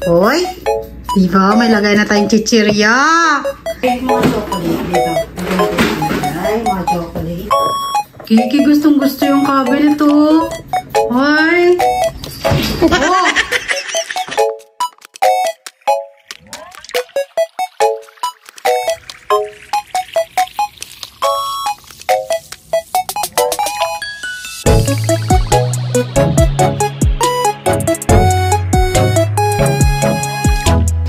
Hoy, diba? May lagay na tayong chichirya. Ay, mga chocolate dito. Ay, mga chocolate. Kiki, gustong-gusto yung cabinet to. Hoy. Oh.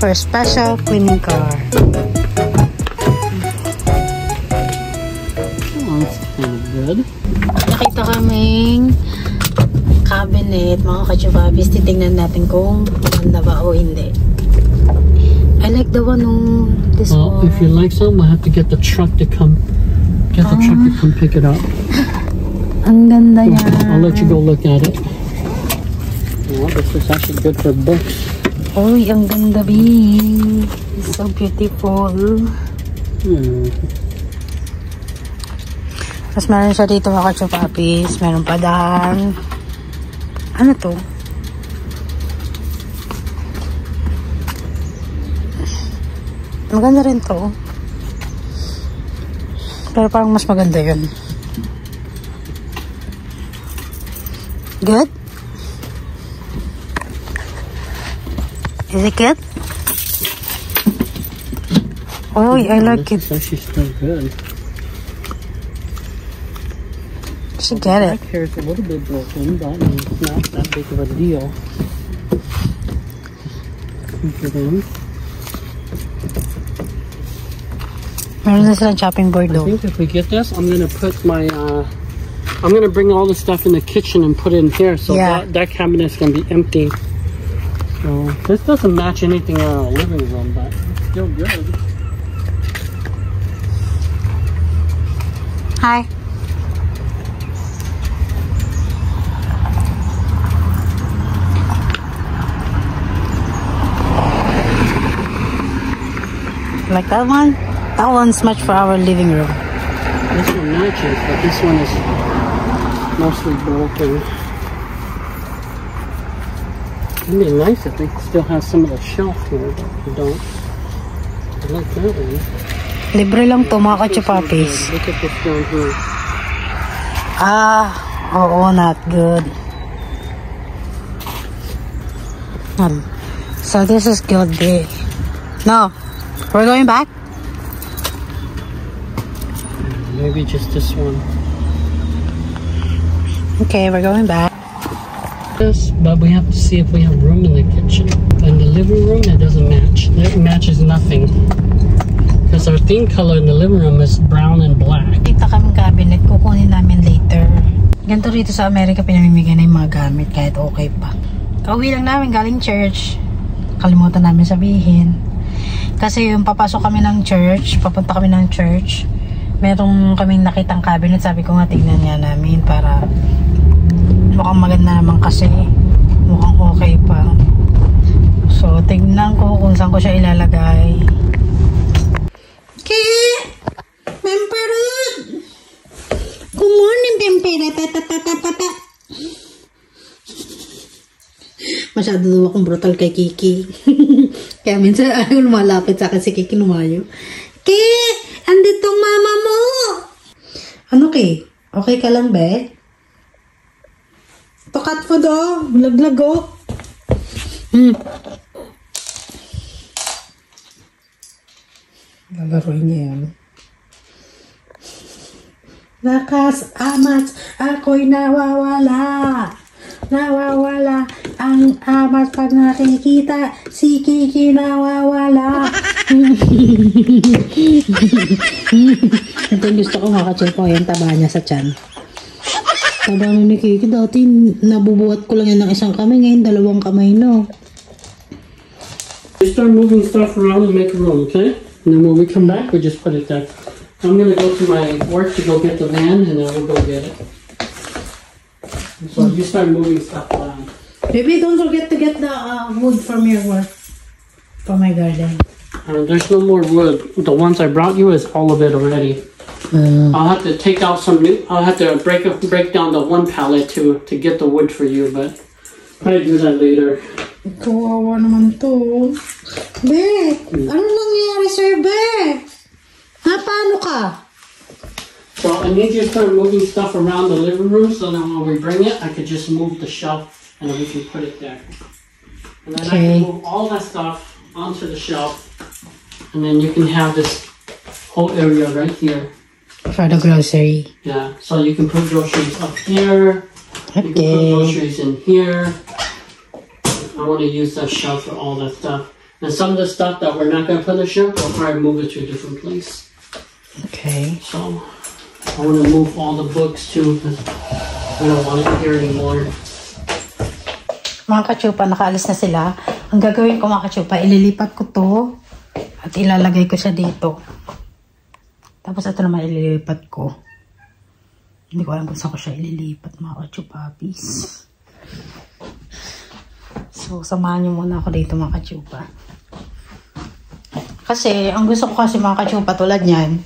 For a special cleaning car. Oh, that's kind of good. Nakita kaming cabinet, mga kachubabis. Titingnan natin kung maganda ba o hindi. I like the one this one. Well, if you like some, we'll have to get the truck to come. Get the truck to come pick it up. Ang ganda niya. I'll let you go look at it. Well, this is actually good for books. Uy, ang ganda, Bing. It's so beautiful. Tapos meron siya dito, mga kachupapis. Meron pa daan. Ano to? Maganda rin to. Pero parang mas maganda yun. Good? Is it good? Oh, I like it. It's actually still good. You should get it. Back here is a little bit broken, but it's not that big of a deal. For them. Meron na silang chopping board I though. think if we get this, I'm gonna put my I'm gonna bring all the stuff in the kitchen and put it in here, so that cabinet's gonna be empty. So this doesn't match anything in our living room, but it's still good. Hi. Like that one? That one's much for our living room. This one matches, but this one is mostly broken. It'd be nice if they still have some of the shelf here, but we don't. I like that one. Libre lang to, mga kachupapis. Look at this down here. Oo, not good. So this is good, babe. No, we're going back? Maybe just this one. Okay, we're going back. This, but we have to see if we have room in the kitchen. In the living room, it doesn't match. It matches nothing. Because our theme color in the living room is brown and black. Kita kami cabinet, kukunin namin later. Ganito rito sa Amerika, pinamimigay na yung mga gamit kahit okay pa. Kauwi lang namin galing church. Kalimutan namin sabihin. Kasi yung papasok kami ng church, papunta kami ng church, merong kaming nakitang cabinet. Sabi ko nga, tignan nga namin para mukhang maganda naman kasi. Mukhang okay pa. So, tignan ko kung saan ko siya ilalagay. Okay! Pamperud! Good morning, Pamperud! Tatatata! Masyado daw akong brutal kay Kiki. Kaya minsan ayaw lumalapit sa akin si Kiki, lumayo. Ki! Andito mama mo! Ano, Ki? Okay ka lang, be? Cat food, oh. Laglag, oh. Lalaroin niya yan. Lakas, amas, ako'y nawawala. Nawawala ang amas pag nakikita. Si Kiki nawawala. Ito yung gusto ko, makachil ko yung taba niya sa tiyan. Taba ni Kiki, dati nabubuhat ko lang yan ng isang kamay, ngayon dalawang kamay, no? We start moving stuff around and make room, okay? And then when we come back, we just put it there. I'm gonna go to my work to go get the van, and then we'll go get it. So you start moving stuff around. Baby, don't forget to get the wood from your work. For my garden. There's no more wood. The ones I brought you is all of it already. I'll have to take out some new. I'll have to break down the one pallet to get the wood for you, but I'll do that later. Kawawa naman to. Be, ano nangyayari sa'yo, Be? Paano ka? So I need you to start moving stuff around the living room so that when we bring it, I could just move the shelf and then we can put it there. And then I can move all that stuff onto the shelf, and then you can have this whole area right here. For the grocery. Yeah, so you can put groceries up here. You can put groceries in here. I want to use that shelf for all that stuff. And some of the stuff that we're not going to put on the shelf, we'll probably move it to a different place. Okay. So I want to move all the books too, because I don't want it here anymore. Mga kachupa, nakaalis na sila. Ang gagawin ko mga kachupa, ililipat ko to at ilalagay ko siya dito. Tapos ito naman ililipat ko. Hindi ko alam kung saan ko siya ililipat mga kachupapis. So, samahan niyo muna ako dito mga kachupa. Kasi, ang gusto ko kasi mga kachupa tulad niyan,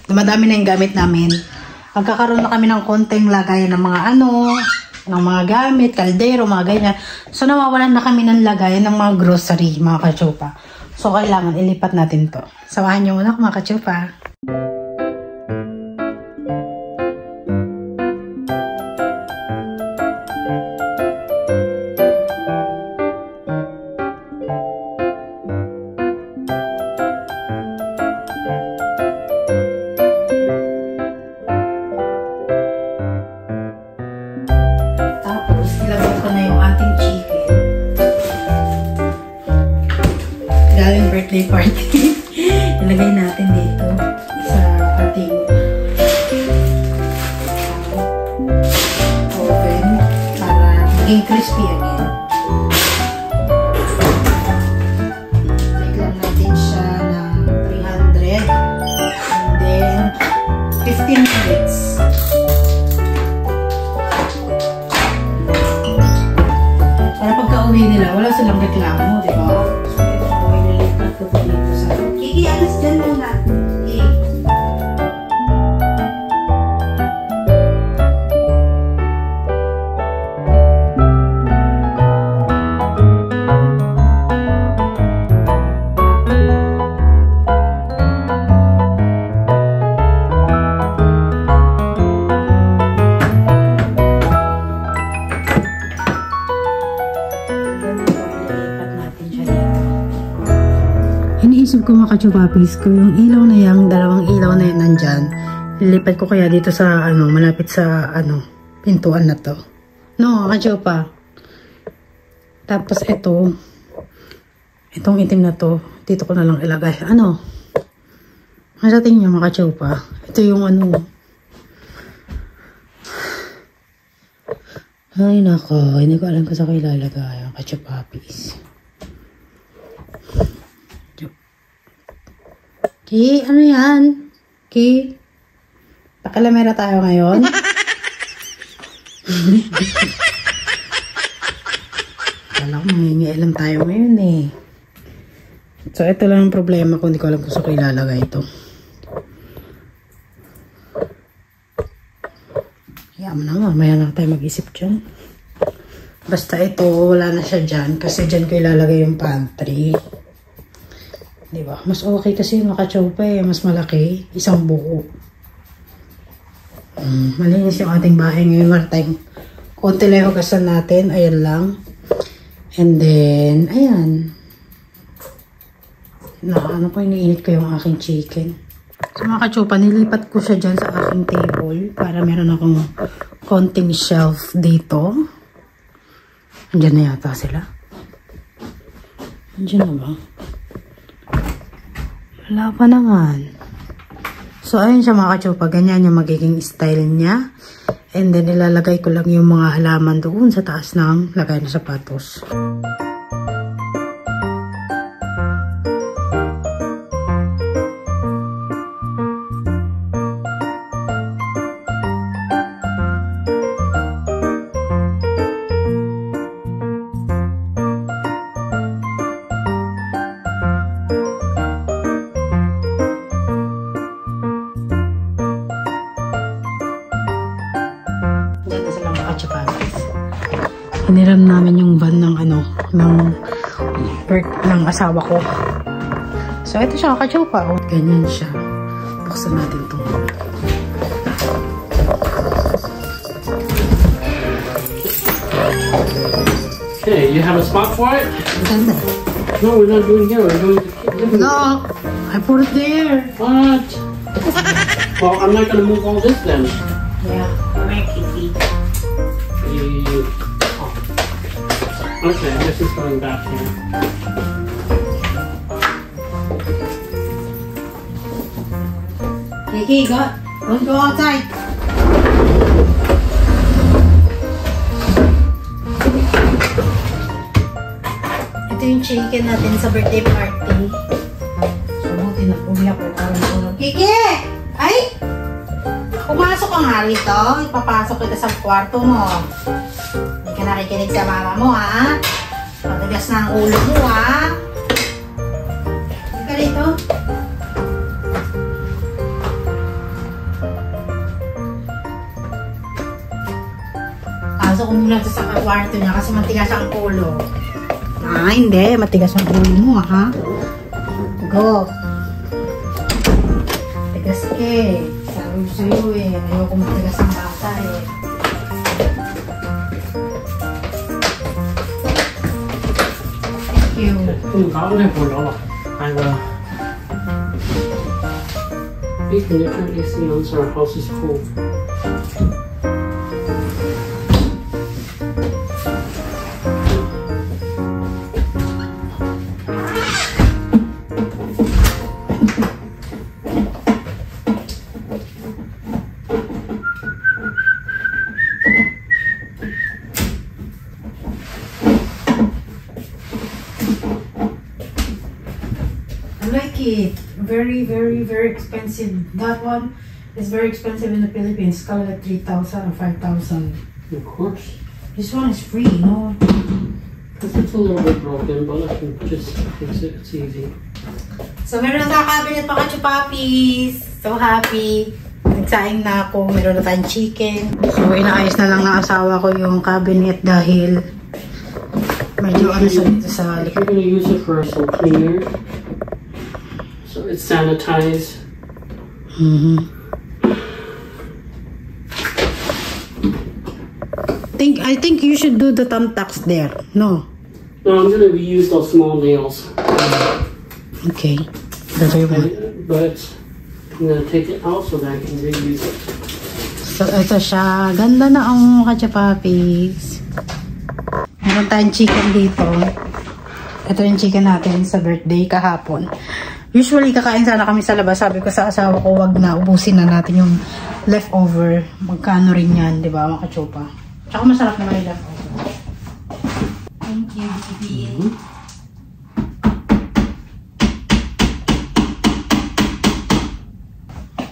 madami na yung gamit namin. Magkakaroon na kami ng konting lagayan ng mga ng mga gamit, kaldero, mga ganyan. So, nawawalan na kami ng lagayan ng mga grocery, mga kachupa. So, kailangan ilipat natin to. Samahan niyo muna ako mga kachupa. Birthday party. Ilagay natin dito sa ating oven para maging crispy again. Bigyan natin siya ng 300 and then 15 minutes. Para pagka-uwi nila, wala silang reklamo, di ba? Kiki, alas dyan muna. Kiki. Iniisip ko mga kachupapis ko yung ilaw na yan, dalawang ilaw na yan nandyan. Lilipat ko kaya dito sa malapit sa pintuan na to. No, kachupa. Tapos itong itim na to, dito ko na lang ilagay. Masating nyo mga kachupa. Ito yung Ay nako, hindi ko alam kung saan ko ilalagay ang kachupapis. Ki, ano yan? Ki, pakalamera tayo ngayon. Kala ko mangingialam tayo ngayon eh. So, ito lang ang problema ko. Hindi ko alam kung saan ko ilalagay ito. Kaya mo na nga, maya lang tayo mag-isip dyan. Basta ito, wala na siya dyan. Kasi dyan ko ilalagay yung pantry. Diba? Mas okay kasi yung nakachopa eh. Mas malaki. Isang buo. Malinis yung ating bahay ngayon. Maratay. Konti lang yung hugasan natin. Ayan lang. And then, ayan. Ano ko, iniinit ko yung aking chicken. So mga kachopa, nilipat ko siya dyan sa aking table. Para meron akong konting shelf dito. Andyan na yata sila. Andyan na ba? Wala pa naman. So, ayun siya mga kachupa. Ganyan yung magiging style niya. And then, ilalagay ko lang yung mga halaman doon sa taas ng lagay ng sapatos. Hiniram namin yung van ng ng work ng asawa ko. So, ito siya, kachupa. Oh, ganyan siya. Buksan natin ito. Okay, you have a spot for it? Ganda. No, we're not doing here. We're doing the No, I put it there. What? Well, I'm not going to move all this then. Yeah, make it eat. Okay, I guess it's going back here. Kiki, don't go outside. Ito yung chicken natin sa birthday party. So, buti na pumila ko. Kiki! Ay! Pumasok ka nga rito. Ipapasok kita sa kwarto mo. Hindi ka nakikinig sa mama mo, ha? Matigas na ang ulo mo, ha? Hindi ka rito. Pasok ko muna sa kwarto niya kasi matigas ang ulo. Ah, hindi. Matigas ang ulo mo, ha? Go. Matigas ka eh. Sabi ko sa'yo eh. Ayoko matigas ang bata eh. Thank you. I will. You can turn AC on so our house is cool. Very, very, very expensive. That one is very expensive in the Philippines. It's like 3,000 or 5,000. Of course. This one is free, no? Because it's a little bit broken, but I can just fix it. It's easy. So, meron na tayong cabinet pa ka-chupapis. So happy. Nagsaing na ako. Meron na tayong chicken. So, inaayos na lang ng asawa ko yung cabinet dahil medyo sa If you're going to use it for some cleaner, so it's sanitized. I think you should do the thumbtacks there. No. No, I'm going to use those small nails. Okay. That's what you want. But I'm going to take it out so that I can reuse it. So, ito siya. Ganda na ang ka-chupapis. Meron tayong chicken dito. Ito yung chicken natin sa birthday kahapon. Usually, kakain sana kami sa labas. Sabi ko sa asawa ko, wag na. Ubusin na natin yung leftover. Magkano rin yan, di ba, mga kachupa? Tsaka masarap naman yung leftover. Thank you, baby.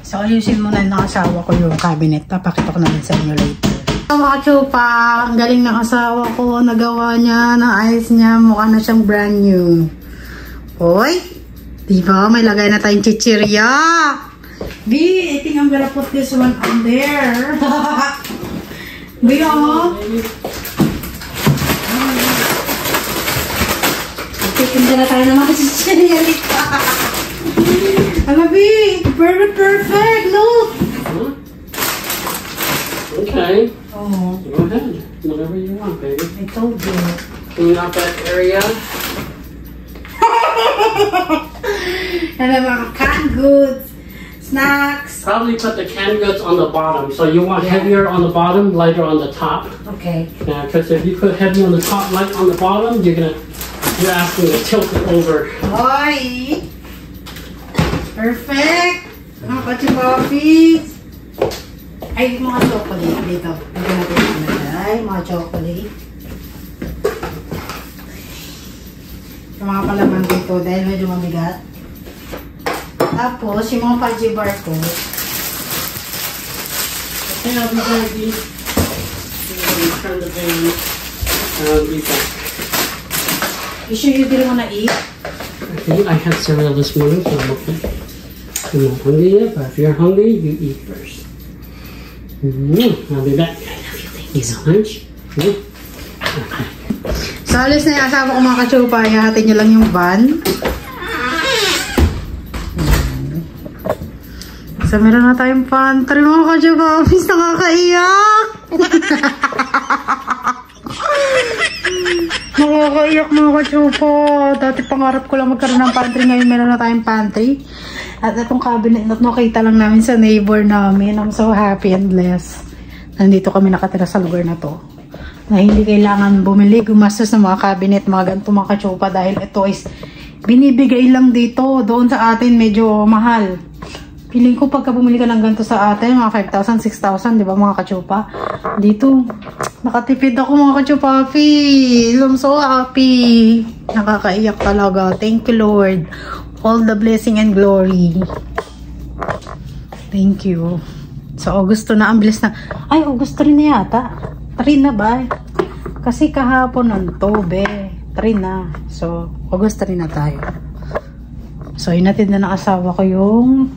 So, ayusin muna ng asawa ko yung cabinet. Papakita ko naman sa inyo later. Mga kachupa, ang galing ng asawa ko. Nagawa niya, naayos niya. Mukha na siyang brand new. Hoy! Diba? May lagay na tayong chichirya. B, I think I'm gonna put this one on there. B, oh. Titinda na tayo ng mga chichirya dito. Ano, B? Very perfect. Look. Huh? Okay. Oh. Go ahead. Whatever you want, baby. I told you. Clean out that area. And then mga canned goods, snacks. Probably put the canned goods on the bottom. So you want heavier on the bottom, lighter on the top. Okay. Yeah, because if you put heavy on the top, light on the bottom, you're asking to tilt it over. Hoy! Perfect! Mga ka-chupapis. Ay, mga chocolate dito. Lagyan natin yung nalagay. Mga chocolate. Yung mga palaman dito dahil medyo mabigat. Tapos, yung mga fudgy bar ko. Okay, I'll be ready. Turn the pan. I'll be back. You sure you didn't want to eat? Okay, I had cereal this morning, so I'm okay. I'm not hungry yet, but if you're hungry, you eat first. I'll be back. I love you. Thank you so much. So, alis na yung asawa ko mga kachupa. Ihahatid nyo lang yung van. So, meron na tayong pantry mga kachupa. Office, nakakaiyak. Nakakaiyak mga kachupa. Dati pangarap ko lang magkaroon ng pantry. Ngayon meron na tayong pantry. At itong cabinet na nakita lang namin sa neighbor namin. I'm so happy and blessed. Nandito kami nakatira sa lugar na to. Na hindi kailangan bumili, gumastos ng mga cabinet, mga ganito mga kachupa. Dahil ito is binibigay lang dito. Doon sa atin medyo mahal. Feeling ko pagka bumili ka ng ganito sa atin, mga 5,000, 6,000, di ba mga kachupa? Dito, nakatipid ako mga kachupa. I'm so happy. Nakakaiyak talaga. Thank you Lord. All the blessing and glory. Thank you. So, Agosto na. Ang bilis na. Ay, Agosto rin na yata. 3 na ba? Kasi kahapon ng Tobe. 3 na. So, Agosto rin na tayo. So, inatid na ng asawa ko yung...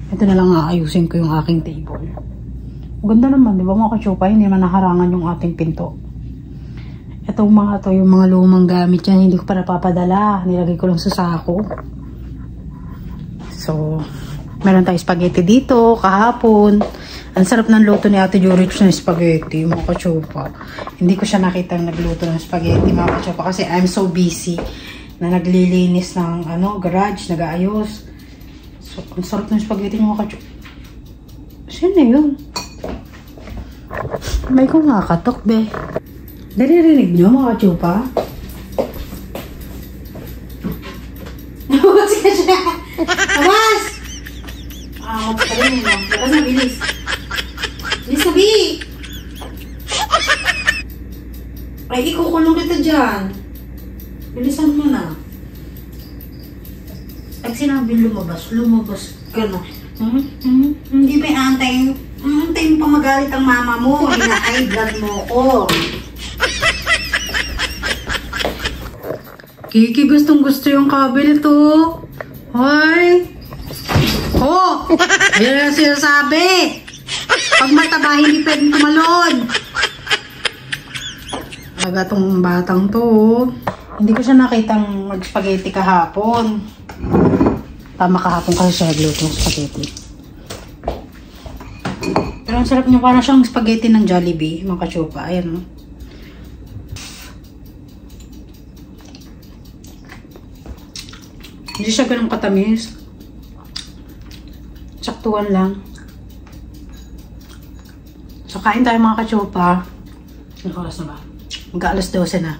Ito na lang aayusin ko yung aking table. Ganda naman, di ba mga kachupa? Hindi man naharangan yung ating pinto. Itong mga to, yung mga lumang gamit yan, hindi ko pa napapadala. Nilagay ko lang sa sako. So, meron tayong spaghetti dito, kahapon. Ang sarap ng luto ni Ate Jorich ng spaghetti, mga kachupa. Hindi ko siya nakita nagluto ng spaghetti, mga kachupa, kasi I'm so busy na naglilinis ng garage, nag-aayos. So, ang sarap ng spaghetti, mga kachupa. Sino yun? May kumakatok, be. Naririnig nyo, mga kachupa? Nawas ka siya! Nawas! Amat ka rin, no? Labas na, bilis. Bilis na, Bi! Ay, ikukulong kita dyan. Bilisan mo na. Pag sinabi lumabas, lumabas ka na. Hindi ba antayin mo pa magalit ang mama mo. Hina-high blood mo ko. Kiki, gustong-gusto yung cabinet to. Hoy! Oh! Ayan ang sinasabi. Pag mataba, hindi pwedeng tumalon. Talaga tong batang to. Hindi ko siya nakitang mag-spaghetti kahapon. Tama kahapon kasi siya nagluto ng spaghetti. Pero ang sarap niya, parang siyang spaghetti ng Jollibee, mga kachupa. Ayan, no? Hindi siya ganun katamis. Saktuhan lang. So, kain tayo mga kachupa. Anong oras na ba? Mag-alas 12 na.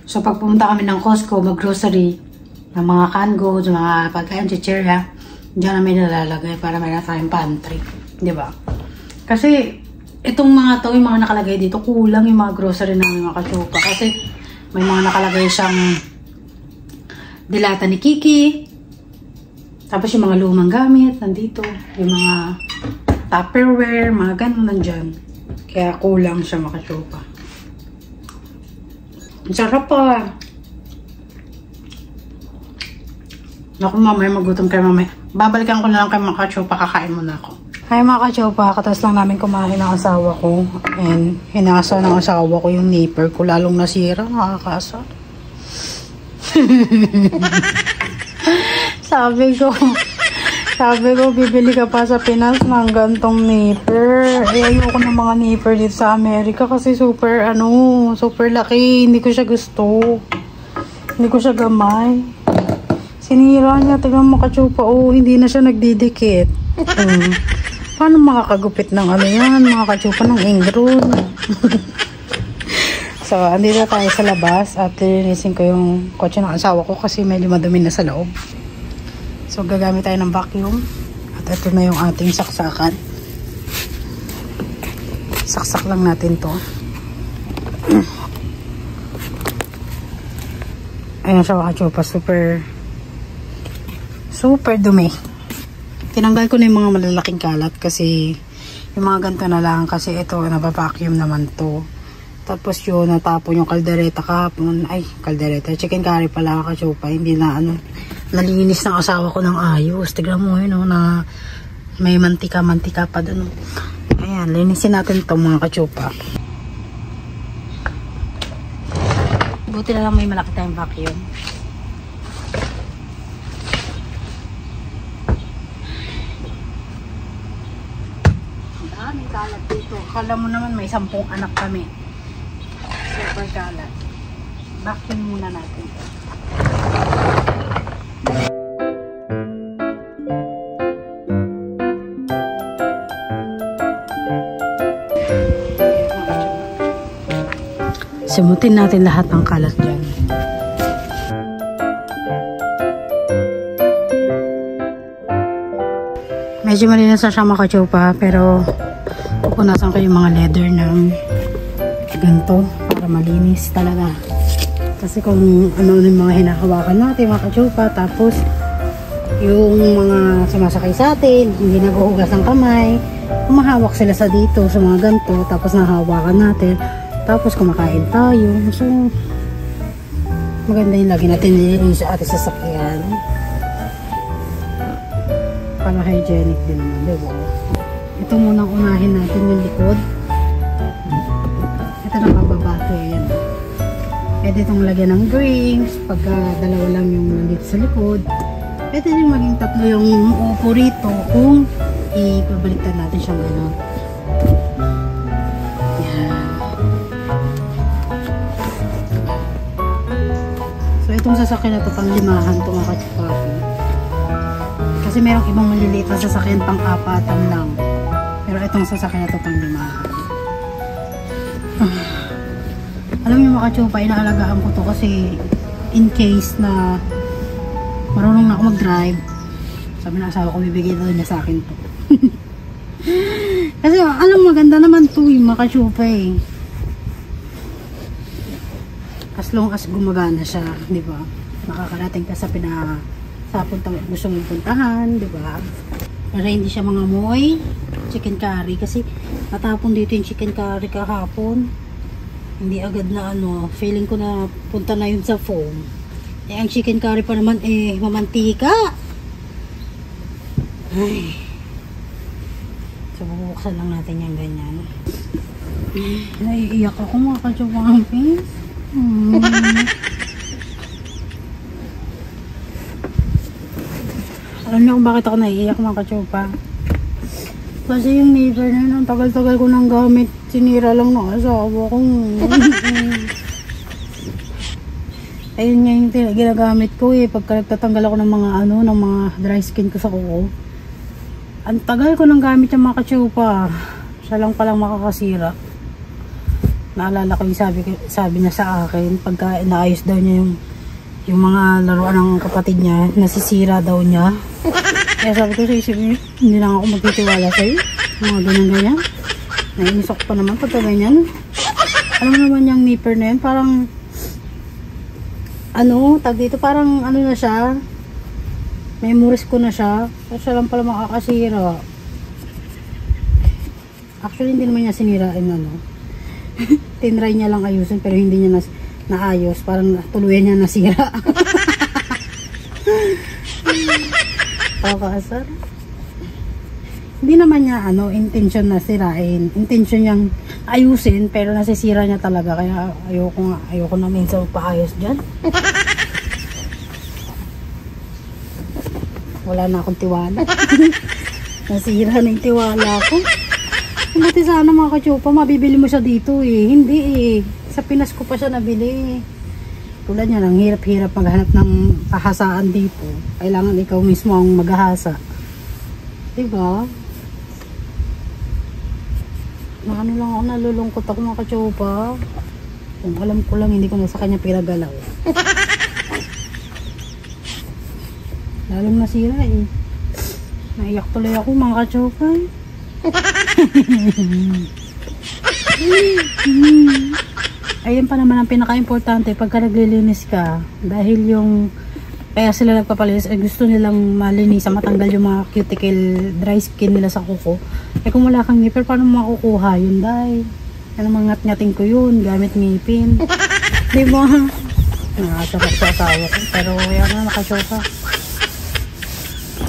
So, pag pumunta kami ng Costco, mag-grocery, ng mga canned goods, mga pagkain, chichirya, diyan namin nalalagay para mayroon tayong pantry. Diba? Kasi, itong mga to, yung mga nakalagay dito, kulang yung mga grocery namin mga kachupa. Kasi, may mga nakalagay siyang dilata ni Kiki. Tapos yung mga lumang gamit, nandito. Yung mga Tupperware, mga ganun nandyan. Kaya kulang siya mga kachupa. Ang sarap pa. Naku, mamaya magutom kayo mamaya. Babalikan ko na lang kay mga kachupa, kakain muna ako. Hi mga kachupa, katas lang namin kumain ng asawa ko. And hinasa ng asawa ko yung nipper ko, lalong nasira, nakakasa. Sabi ko, bibili ka pa sa Pinas ng gantong nipper. Eh, ayoko ng mga nipper dito sa Amerika kasi super laki. Hindi ko siya gusto. Hindi ko siya gamay. Sinira niya, tignan mo kachupa. Oh, hindi na siya nagdidikit. Paano makakagupit ng yan, mga kachupa ng ingron? So, andito tayo sa labas at linisin ko yung kotse ng asawa ko kasi medyo madumi na sa loob. So, gagamit tayo ng vacuum. At ito na yung ating saksakan. Saksak lang natin to. Ayan siya mga kachupa, super dumi. Tinanggal ko na yung mga malalaking kalat kasi yung mga ganito na lang kasi ito nabavacuum naman to. Tapos yun, natapon yung kaldereta kahapon. Ay, kaldereta. Chicken curry pala kachupa. Hindi na nalinis ng asawa ko ng ayos. Tignan mo yun, na may mantika pa doon. Ayan, linisin natin ito mga kachupa. Buti na lang may malaki tayong vacuum. Ang daming kalat dito. Akala mo naman may 10 anak kami. Super kalat. Vacuum muna natin. Simutin natin lahat ng kalat dyan. Medyo malinis na siya mga kachupa, pero pupunasan ko yung mga leather ng ganito para malinis talaga. Kasi kung ano yung mga hinahawakan natin mga kachupa, tapos yung mga sumasakay sa atin, hindi naghuhugas ng kamay, humahawak sila sa dito sa mga ganito, tapos nahawakan natin. Tapos kumakain tayo. So, maganda yung lagi natin nililinis sa ating sasakyan. Para hygienic din naman, diba? Ito munang unahin natin yung likod. Ito na pababa ito, yan. Pwede itong lagyan ng drinks, pagka dalawa lang yung nandito sa likod. Pwede din maging tatlo yung upo rito kung ipabaliktad natin siyang gano'n. Itong sasakyan na ito pang 5 ito mga kachupapi. Kasi merong ibang maliliit na sasakyan pang 4 lang. Pero itong sasakyan na ito pang 5. Alam niyo mga kachupa, inaalagaan ko to kasi in case na marunong na ako mag-drive, sabi na asawa ko, bibigay daw niya sa akin to. Kasi alam, maganda naman to yung mga kachupa eh. As long as gumagana siya, di ba? Makakarating ka sa puntang gusto mong puntahan, di ba? Para hindi siya mangamoy chicken curry kasi natapon dito yung chicken curry kahapon. Hindi agad na ano, feeling ko na punta na yun sa foam. Eh ang chicken curry pa naman eh mamantika. Ay. So bubuksan lang natin yung ganyan. Naiiyak ako mga kachupampis. Alam niyo kung bakit ako naiiyak mga kachupa? Kasi yung neighbor na yun, ang tagal-tagal ko nang gamit, sinira lang ng asawa ko. Ayun nga yung ginagamit ko eh, pagka nagtatanggal ako ng mga ano, ng mga dry skin ko sa kuko. Ang tagal ko nang gamit yung mga kachupa, siya lang palang makakasira. Naalala ko yung sabi niya sa akin, pagka inaayos daw niya yung mga laruan ng kapatid niya, nasisira daw niya. Kaya sabi ko sa isip niya, hindi lang ako magtitiwala sa'yo. Mga ganyan-ganyan. Nainisok pa naman pagka ganyan. Alam mo naman yung nipper na yun, parang ano, tag dito, parang ano na siya, memories ko na siya. Kasi siya lang pala makakasira. Actually, hindi naman niya sinirain ano. Tinry niya lang ayusin pero hindi niya naayos, parang tuluyan niya nasira. Pakakasar. Hindi naman niya ano, intention na sirain, intention niyang ayusin pero nasisira niya talaga, kaya ayoko na minsan paayos diyan. Wala na akong tiwala. Nasira na yung tiwala ko. Buti sana mga kachupa, mabibili mo siya dito eh. Hindi eh. Sa Pinas ko pa siya nabili. Tulad niya, ang hirap-hirap maghanap ng pahasaan dito. Kailangan ikaw mismo ang maghahasa. Diba? Ano lang ako, nalulungkot ako mga kachupa. Kung alam ko lang, hindi ko na sa kanya pinagalaw. Lalong nasira eh. Naiyak tuloy ako mga kachupa eh. Ayun pa naman ang pinaka-importante pagka naglilinis ka, dahil yung kaya sila nagpapalinis ay gusto nilang malinis, matanggal yung mga cuticle dry skin nila sa kuko. Eh kung wala kang nipper, paano makukuha yun? Dahil ano, mangat-ngating ko yun gamit ngipin. Diba? Nakasarap sa asawa ko, pero yan na, nakasyoka.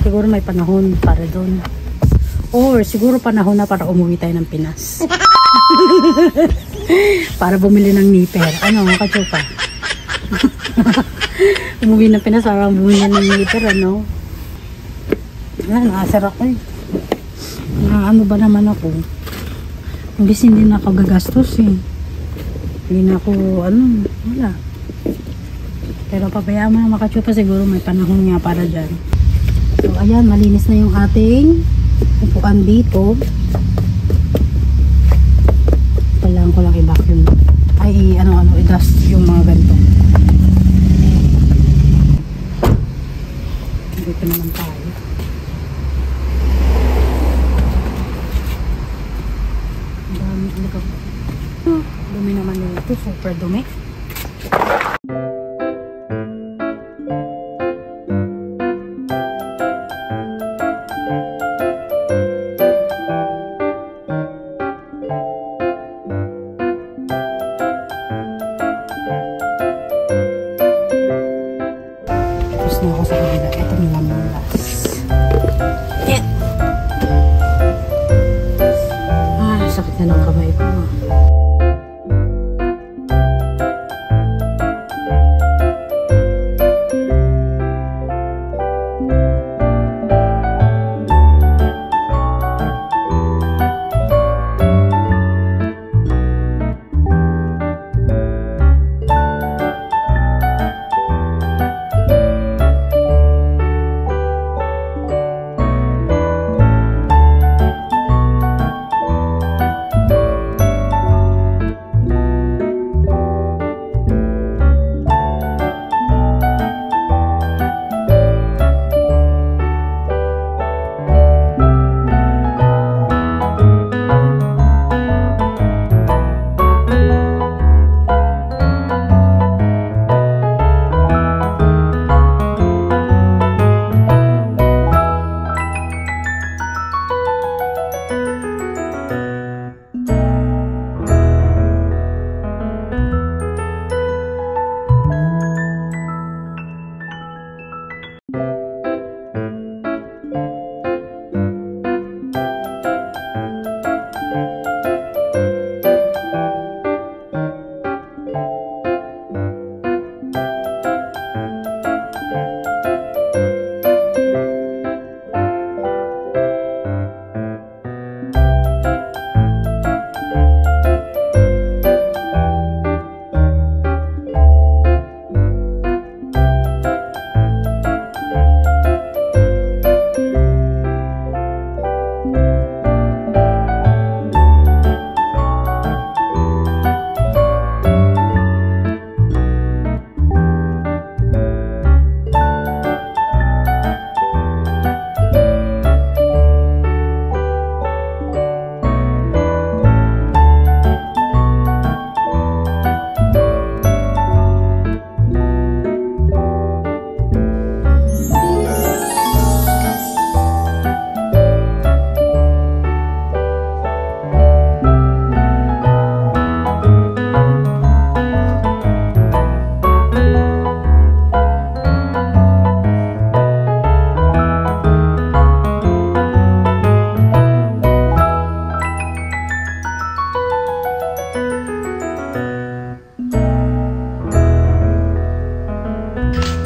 Siguro may panahon para doon. Or siguro panahon na para umuwi tayo ng Pinas. Para bumili ng nipper. Ano mga kachupa? Umuwi na pinasarang buhay ng meter, ano? Nakasar ako eh. Ano ba naman ako? Imbis hindi na ako gagastos eh. Hindi na ako, wala. Pero pabayaan mo na makatsupa, siguro may panahon nga para dyan. So ayan, malinis na yung ating upuan dito. Kailangan ko lang i-vacuum. Ay, i-dust yung mga ganito. Dito naman tayo. Ang dami likod. Dumi naman nito, super dumi. Sakit na ng kamay ko.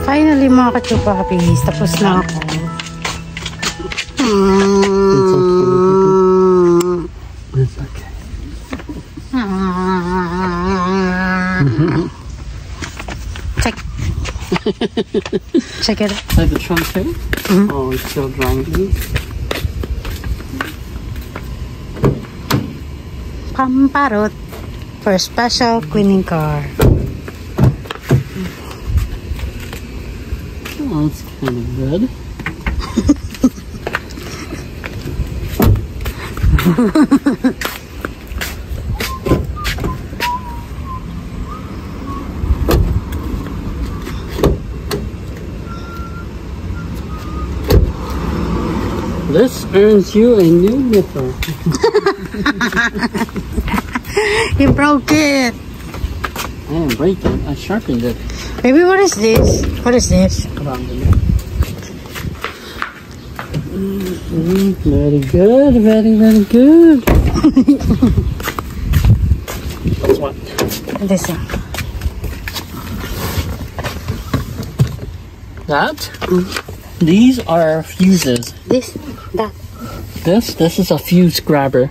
Finally mga ka-chupapis, tapos na ako. It's okay. Check. Check it. Like the trunk too? Oh, it's still grinding. Pamparot for special cleaning car. Oh, that's kind of good. This earns you a new nipple. You broke it. I didn't break it. I sharpened it. Baby, what is this? What is this? Very good. Very, very good. What's what? This one. That? These are fuses. That. This is a fuse grabber.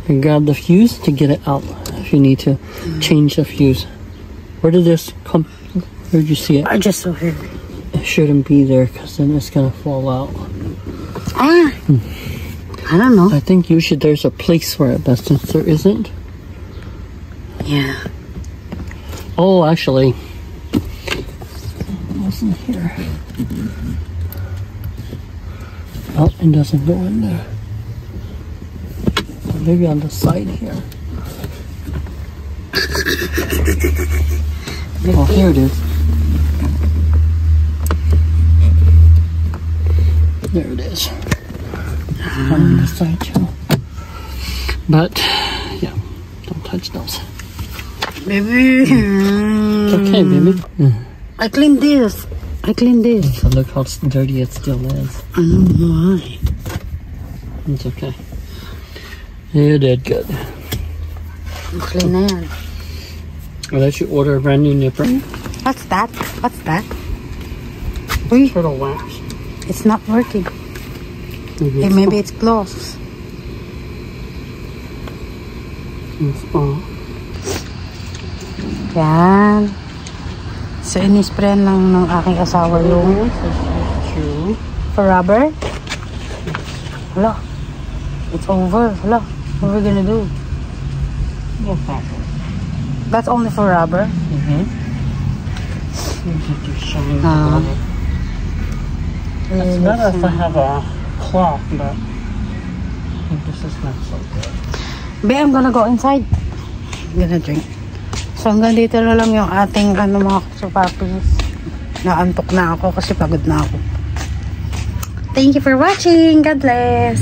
You grab the fuse to get it out if you need to change the fuse. Where did this come? Where did you see it? I just saw it. It shouldn't be there because then it's gonna fall out. I don't know. I think usually there's a place for it, but since there isn't. Yeah. Oh, actually, it wasn't here. Oh, it doesn't go in there. Maybe on the side here. Oh, here it is. There it is. On the side too. But yeah, don't touch those. Baby. It's okay, baby. I cleaned this. So look how dirty it still is. I don't know why. It's okay. You did good. Clean na yan. I'll let you order a brand new nipper. What's that? Uy, Turtle wax. it's not working. Mm-hmm. Maybe it's closed. Yan. So, inisprayan lang ng aking asawa yung for rubber. Hala. It's over. Hala. What are we gonna do? That's only for rubber? It's better if I have a cloth, but this is not so good. Be, I'm gonna go inside. I'm gonna drink. So hanggang dito na lang yung ating mga kapsupapis. Naantok na ako kasi pagod na ako. Thank you for watching. God bless.